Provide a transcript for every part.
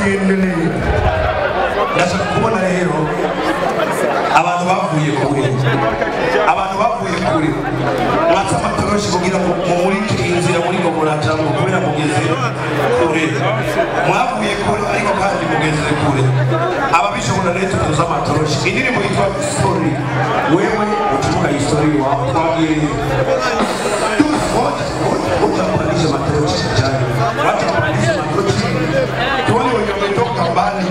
siendelee. Ndashaka kubona rero abantu bavuye kure. Abantu bavuye kure. Mwatsa amatoroshi kugira ngo mumurike inzira muri ngo muracamo kubera mugeze kure. Mwavuye kure ariko kandi mugeze kure. Ababishobora rero tuza amatoroshi. Indirimbo yitwa Story. Wewe utuvuga history wawe twagiye. Wote wapandisha matoroshi jani. Watu wapandisha matoroshi. Tuone wenye wametoka mbali.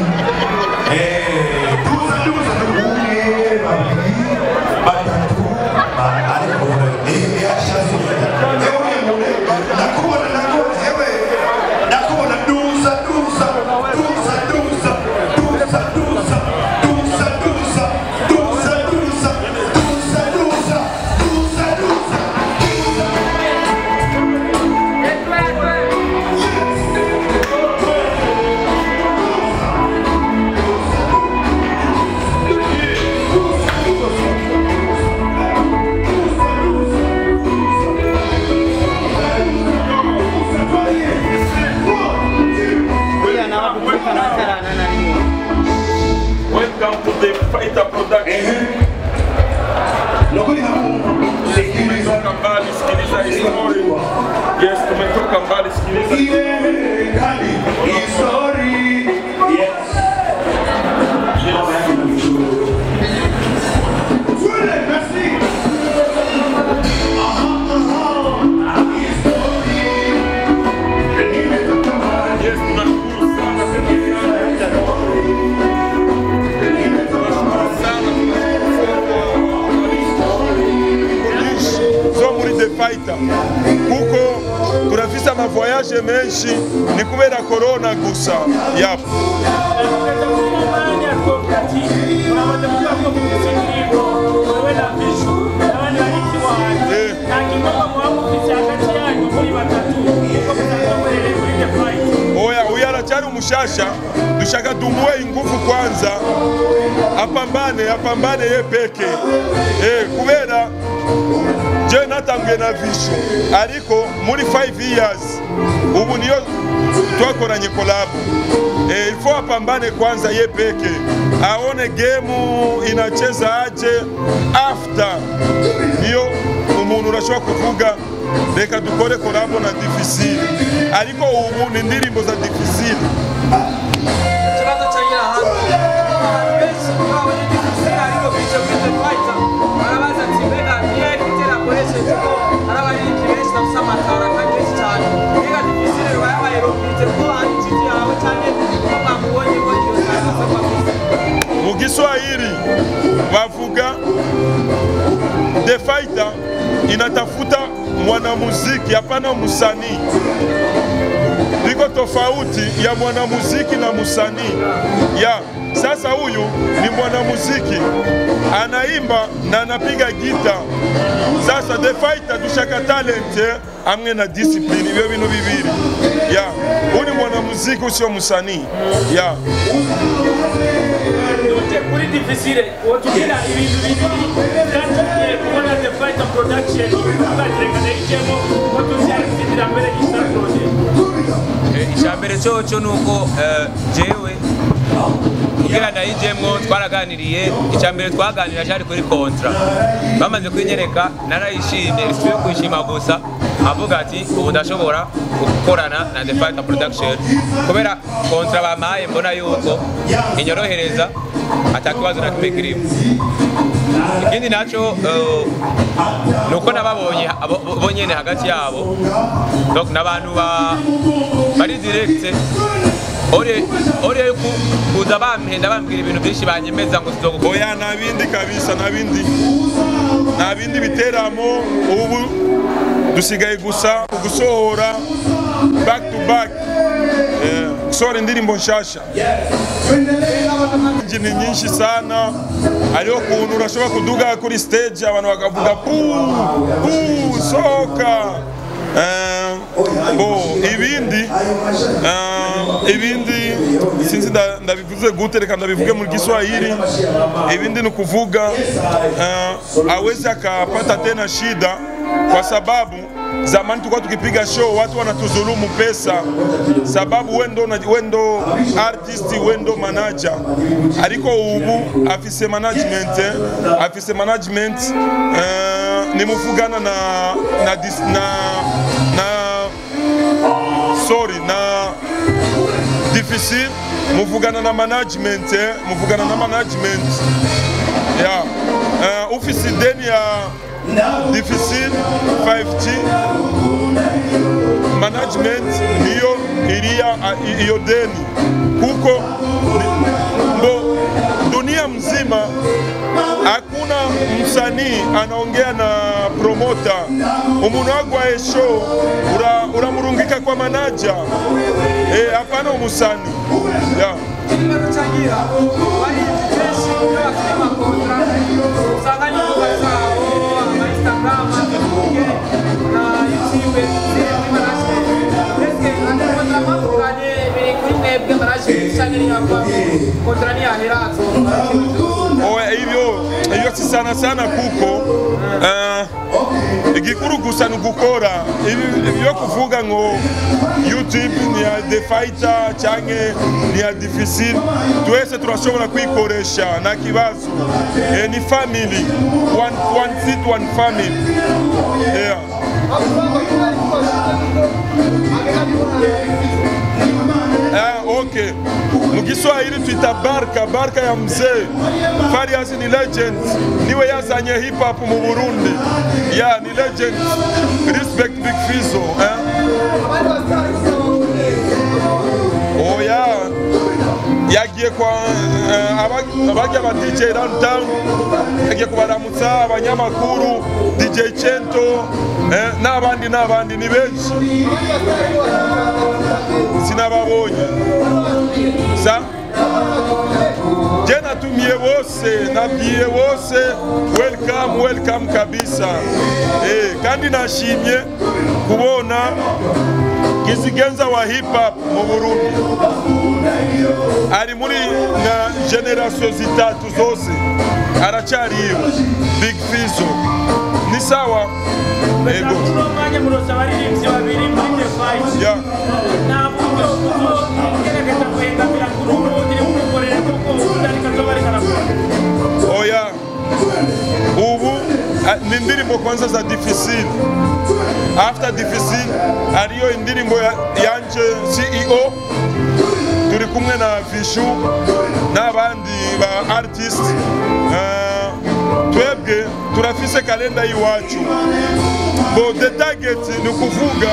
Welcome to the Fighter Production. Tumetoka mbali, sikiliza history. Yes, tumetoka mbali, sikiliza history. Yes. Fighter kuko turafisa ma voyage menshi ni kubera corona gusa yapo oya uyarachari umushasha dushaka dumuwe ingufu kwanza apambane ye peke kubera je natanguye na Vishu ariko muri 5 years ubu niyo twakoranye collab ifo apambane kwanza ye peke aone game inacheza aje after niyo umuntu urashobora kuvuga reka dukore collab na difficile ariko ubu ni ndirimbo za difficile kibazo cyanyira hano bese bawe ni difficile ariko bice kuri Fighter barabaza ati mbega niye gitera koresheje ko arabariki benshi bafite amatara kandi benshi cyane mbega difficile bayabaye rokite ko ari kiti yawe cyane ko bamubonye ko iyo cyane mu Kiswahili bavuga The Fighter inatafuta mwanamuziki hapana msanii. Liko tofauti ya mwanamuziki na msanii. Sasa huyu ni mwanamuziki anaimba na anapiga gita. Sasa The Fighter dushaka talent amwe na discipline ibyo bintu bibiri. Huyu ni mwanamuziki usio msanii. Kuri difficile wotugira ibintu bibiri kandi kubona The Fighter Production baterekana ikemo wotuzyarifitira mbere y'isarode ijambere cyo nuko jewe kugira ndayijemwo twaraganiriye icambere twaganira cyari kuri contrat bamaze kwinyereka narayishimye isibe kwishima gusa avuga ati ubu ndashobora gukorana na The Fighter Production kubera contrat bamaye mbona yuko inyorohereza atakibazo na kimwe kirimo. Ikindi naco nuko nababonye bonyene hagati yabo donc nabantu bari direct ore kuza bampenda bambwira ibintu byinshi banyemeza ngo sizogukora. Oya nabindi kabisa nabindi biteramo ubu dusigaye gusa gusohora back to back gusohora indirimbo nshasha ni nyinshi sana ariyo kuntu urashobora kuduga kuri stage abantu bakavuga soka ibindi sinzi ndabivuze gute reka ndabivuge mu Kiswahili. Ibindi ni kuvuga hawezi akapata tena shida kwa sababu zamani tulikuwa tukipiga show watu wanatuzulumu pesa sababu wendo artist wendo manager ariko ubu afise management ni mufugana na difficile mufugana na management ya ofisi deni ya difficile 5G management niyo iria iyo deni kuko mbo dunia mzima hakuna msanii anaongea na promota umuntu wagwaye show uramurungika kwa manager hapana umusani ya hivyo si sana kuko igikuru gusa nugukora ibyo kuvuga ngo YouTube ni ya The Fighter canke ni ya difficile twese turashobora kwikoresha na kibazo ni family one seat one family yeah. Okay. Mugiswahili tuita barka ya mzee Farias ni legend niwe yazanye hip hop mu Burundi ni legend respect Big Fizzo yagiye kwa abajya ba DJ Runtown yagiye kubaramutsa abanyamakuru DJ Chento n'abandi ni benshi sinababonye sa jena tumie bose nabwiye bose welcome kabisa kandi nashimye kubona Kizigenza wa hip hop mu Burundi ari muri na generation zitatu zose aracari iyo Big Fizzo ni sawa ego ya oya ubu ni indirimbo kwanza za difficile after difficile ariyo indirimbo yanje CEO turi kumwe na Vishu n'abandi ba artist twebwe turafise kalenda yiwacu bo the target ni kuvuga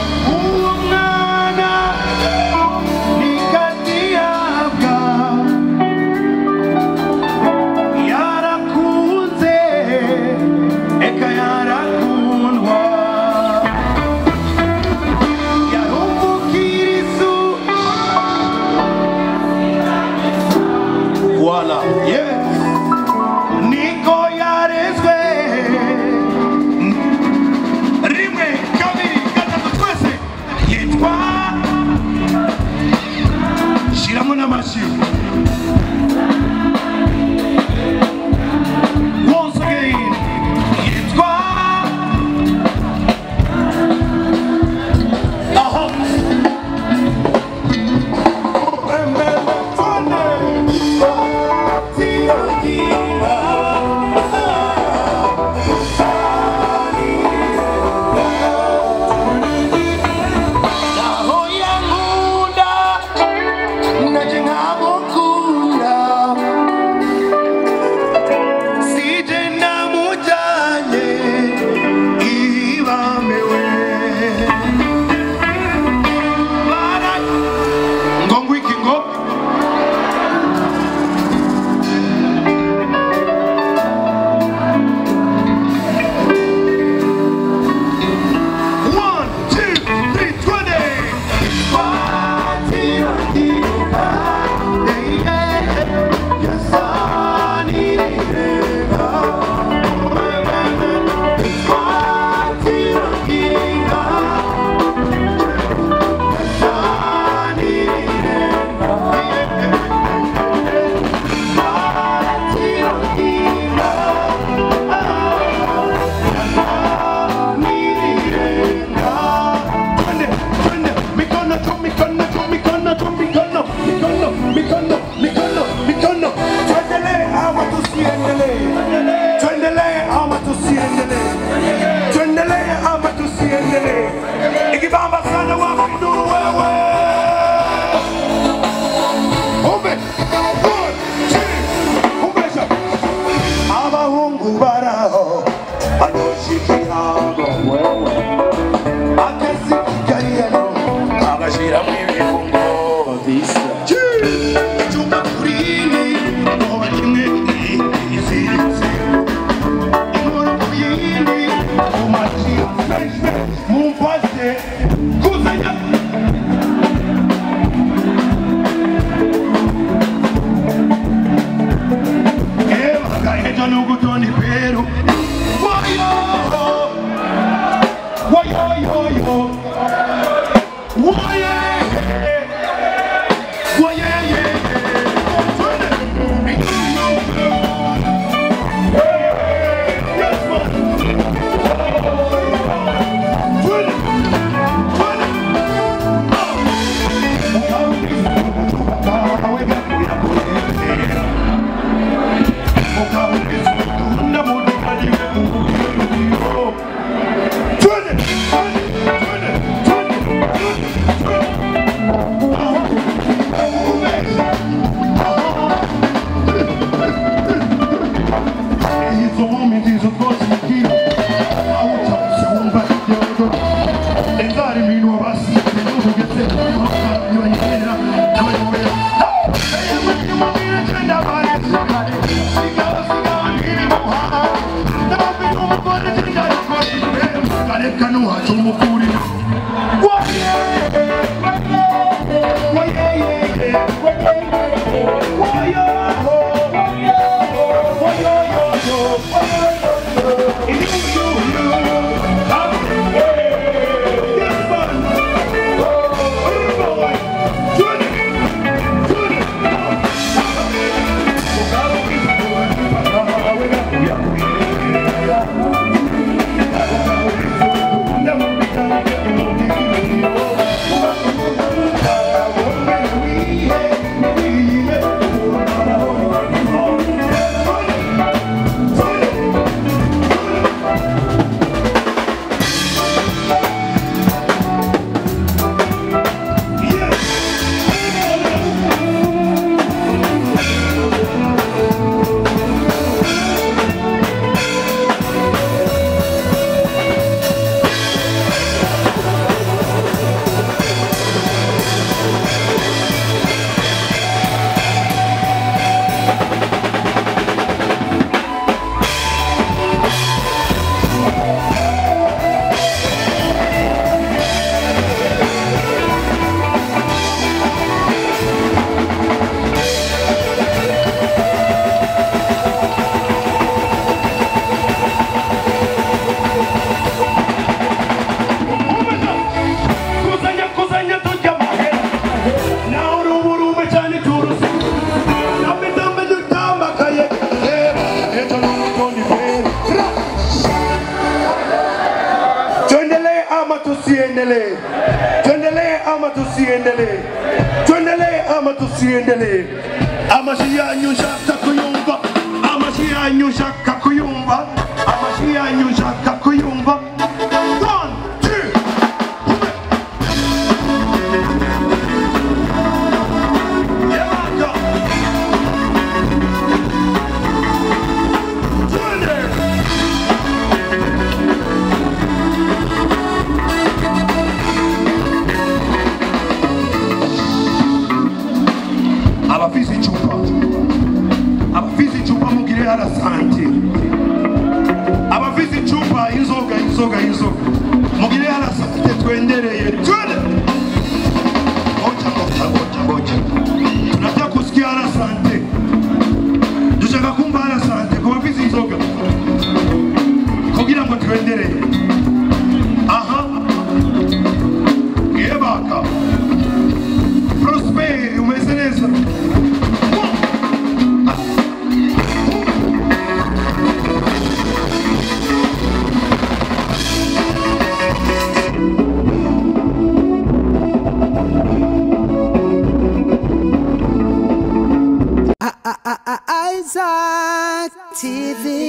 Najenga tusiendelee? Tuendelee ama tusiendelee? Amashi yanyu shaka kuyumba, amashi yanyu shaka kuyumba, amashi yanyu shaka kuyumba. 1, 2, abafizi chupa mugire arasante, abafizi chupa inzoga mugire arasante, tuendelee ngoja tunataka kusikia arasante, dushaka kumva arasante kwa bafizi inzoga kugira ngo tuendelee. Aha yebaka Prosper umeze neza. Isaac TV.